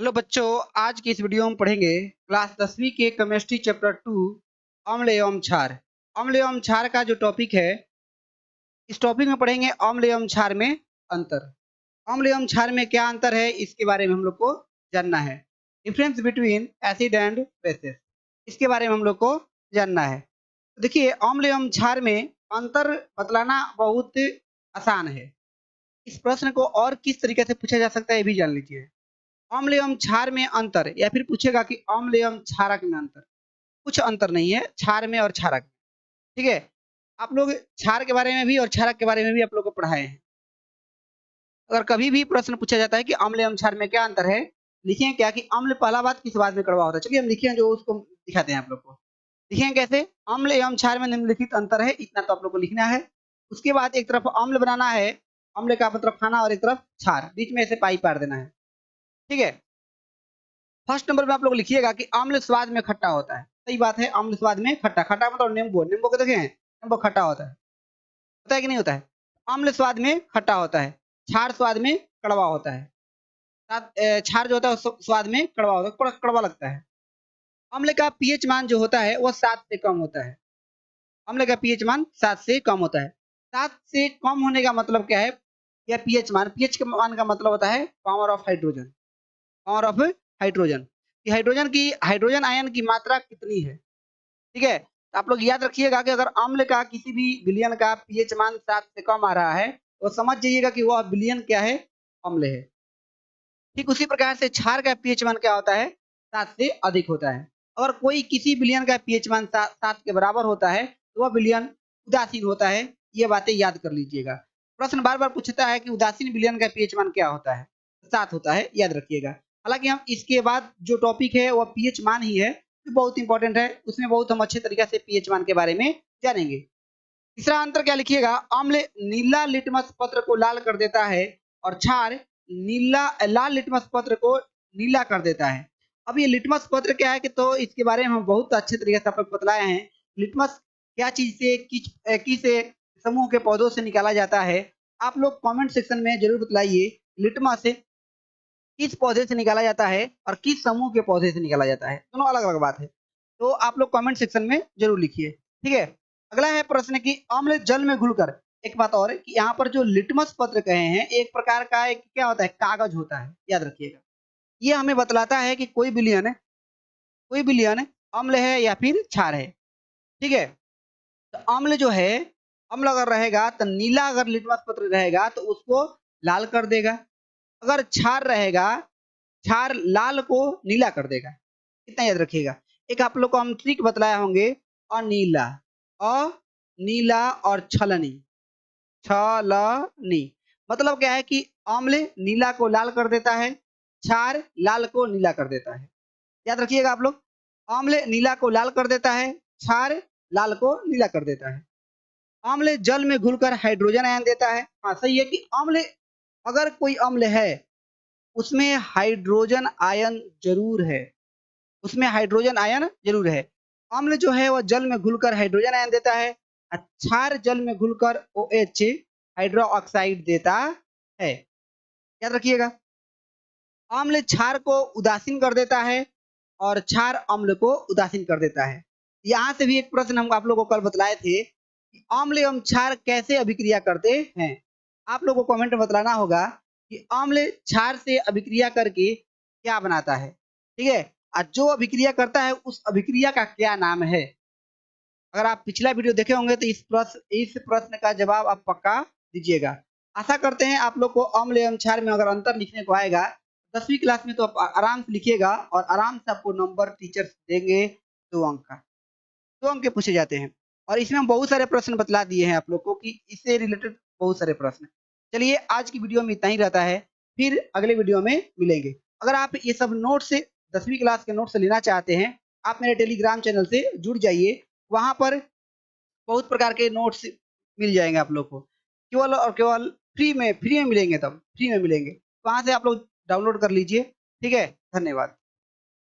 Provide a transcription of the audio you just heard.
Hello बच्चों, आज की इस वीडियो में पढ़ेंगे क्लास 10वीं के केमिस्ट्री चैप्टर 2 अम्ल एवं क्षार। अम्ल एवं क्षार का जो टॉपिक है, इस टॉपिक में पढ़ेंगे अम्ल एवं क्षार में अंतर। अम्ल एवं क्षार में क्या अंतर है, इसके बारे में हम लोग को जानना है। Difference between acid and bases, इसके बारे में हम लोग को जानना है। तो देखिए, अम्ल एवं क्षार में अंतर बतलाना बहुत आसान है। इस प्रश्न को और किस तरीके से पूछा जा सकता है, ये भी जान लीजिए। अम्ल एवं क्षार में अंतर, या फिर पूछेगा कि अम्ल एवं क्षारक में अंतर। कुछ अंतर नहीं है क्षार में और क्षारक में। ठीक है, आप लोग क्षार के बारे में भी और क्षारक के बारे में भी आप लोग को पढ़ाए हैं। अगर कभी भी प्रश्न पूछा जाता है कि अम्ल एवं क्षार में क्या अंतर है, लिखें क्या कि अम्ल पहला बात किस बात में कड़वा होता है। चलिए हम लिखें, जो उसको दिखाते हैं आप लोग को। लिखें कैसे, अम्ल एवं क्षार में निम्नलिखित अंतर है, इतना तो आप लोग को लिखना है। उसके बाद एक तरफ अम्ल बनाना है, अम्ल का मतलब खाना, और एक तरफ क्षार, बीच में ऐसे पाई पार देना है। ठीक है, फर्स्ट नंबर पे आप लोग लिखिएगा कि अम्ल स्वाद में खट्टा होता है। सही बात है, अम्ल स्वाद में खट्टा। खट्टा मतलब नींबू, नींबू को देखें, नींबू खट्टा होता है कि नहीं होता है। अम्ल स्वाद में खट्टा होता है, क्षार स्वाद में कड़वा होता है। क्षार जो होता है स्वाद में कड़वा होता है, थोड़ा कड़वा लगता है। अम्ल का पीएच मान जो होता है वह 7 से कम होता है। अम्ल का पीएच मान 7 से कम होता है। 7 से कम होने का मतलब क्या है, या पीएच मान, पीएच के मान का मतलब होता है power of hydrogen. Power of hydrogen कि हाइड्रोजन आयन की मात्रा कितनी है। ठीक है, तो आप लोग याद रखिएगा कि अगर अम्ल का किसी भी विलयन का पीएच मान 7 से कम आ रहा है, तो समझ जाइएगा कि वह विलयन क्या है, अम्ल है। ठीक उसी प्रकार से क्षार का पीएच मान क्या होता है, 7 से अधिक होता है। अगर कोई किसी विलयन का पीएच मान 7 के बराबर होता है, तो वह विलयन उदासीन होता है। ये बातें याद कर लीजिएगा। प्रश्न बार बार पूछता है कि उदासीन विलयन का पीएच मान क्या होता है, 7 होता है, याद रखिएगा। हालांकि हम इसके बाद जो टॉपिक है वह पीएच मान ही है, जो बहुत इंपॉर्टेंट है। उसमें बहुत हम अच्छे तरीके से पीएच मान के बारे में जानेंगे। तीसरा अंतर क्या लिखिएगा, अम्ल नीला लिटमस पत्र को लाल कर देता है, और क्षार लाल लिटमस पत्र को नीला कर देता है। अब ये लिटमस पत्र क्या है, कि तो इसके बारे में हम बहुत अच्छे तरीके से आपको बतलाए हैं। लिटमस क्या चीज से, किस समूह के पौधों से निकाला जाता है। आप लोग कमेंट सेक्शन में जरूर बतलाइए, लिटमस किस पौधे से निकाला जाता है और किस समूह के पौधे से निकाला जाता है, दोनों अलग अलग बात है। तो आप लोग कमेंट सेक्शन में जरूर लिखिए। ठीक है, अगला है प्रश्न कि अम्ल जल में घुलकर, एक बात और कि यहाँ पर जो लिटमस पत्र कहे हैं, एक प्रकार का एक क्या होता है, कागज होता है, याद रखिएगा। ये हमें बतलाता है कि कोई विलयन अम्ल है या फिर क्षार है। ठीक है, तो अम्ल जो है, अम्ल अगर रहेगा तो नीला, अगर लिटमस पत्र रहेगा तो उसको लाल कर देगा। अगर क्षार रहेगा, क्षार लाल को नीला कर देगा। इतना याद रखिएगा। एक आप लोग को हम ट्रिक बतलाए होंगे, अनीला, अनीला और छलनी, छलनी मतलब क्या है कि अम्ल नीला को लाल कर देता है, क्षार लाल को नीला कर देता है। याद रखिएगा आप लोग, अम्ल नीला को लाल कर देता है, क्षार लाल को नीला कर देता है। अम्ल जल में घुलकर हाइड्रोजन आयन देता है। हाँ सही है कि अम्ल, अगर कोई अम्ल है उसमें हाइड्रोजन आयन जरूर है, उसमें हाइड्रोजन आयन जरूर है। अम्ल जो है वह जल में घुलकर हाइड्रोजन आयन देता है, क्षार जल में घुलकर OH हाइड्रो ऑक्साइड देता है। याद रखिएगा, अम्ल क्षार को उदासीन कर देता है और क्षार अम्ल को उदासीन कर देता है। यहाँ से भी एक प्रश्न हम आप लोगों को कल बतलाए थे कि अम्ल एवं क्षार कैसे अभिक्रिया करते हैं। आप लोगों को कमेंट में बतलाना होगा कि अम्ल क्षार से अभिक्रिया करके क्या बनाता है। ठीक है, और जो अभिक्रिया करता है उस अभिक्रिया का क्या नाम है। अगर आप पिछला वीडियो देखे होंगे तो इस प्रश्न का जवाब आप पक्का दीजिएगा। आशा करते हैं आप लोग को अम्ल एवं क्षार में अगर अंतर लिखने को आएगा 10वीं क्लास में, तो आप आराम से लिखिएगा, और आराम से आपको नंबर टीचर्स देंगे 2 अंक का। 2 अंक के पूछे जाते हैं, और इसमें हम बहुत सारे प्रश्न बतला दिए हैं आप लोग को कि इससे रिलेटेड बहुत सारे प्रश्न। चलिए आज की वीडियो में इतना ही रहता है, फिर अगले वीडियो में मिलेंगे। अगर आप ये सब नोट्स 10वीं क्लास के नोट्स लेना चाहते हैं, आप मेरे टेलीग्राम चैनल से जुड़ जाइए। वहां पर बहुत प्रकार के नोट्स मिल जाएंगे आप लोग को, केवल और केवल फ्री में मिलेंगे, तब फ्री में मिलेंगे। वहां से आप लोग डाउनलोड कर लीजिए। ठीक है, धन्यवाद।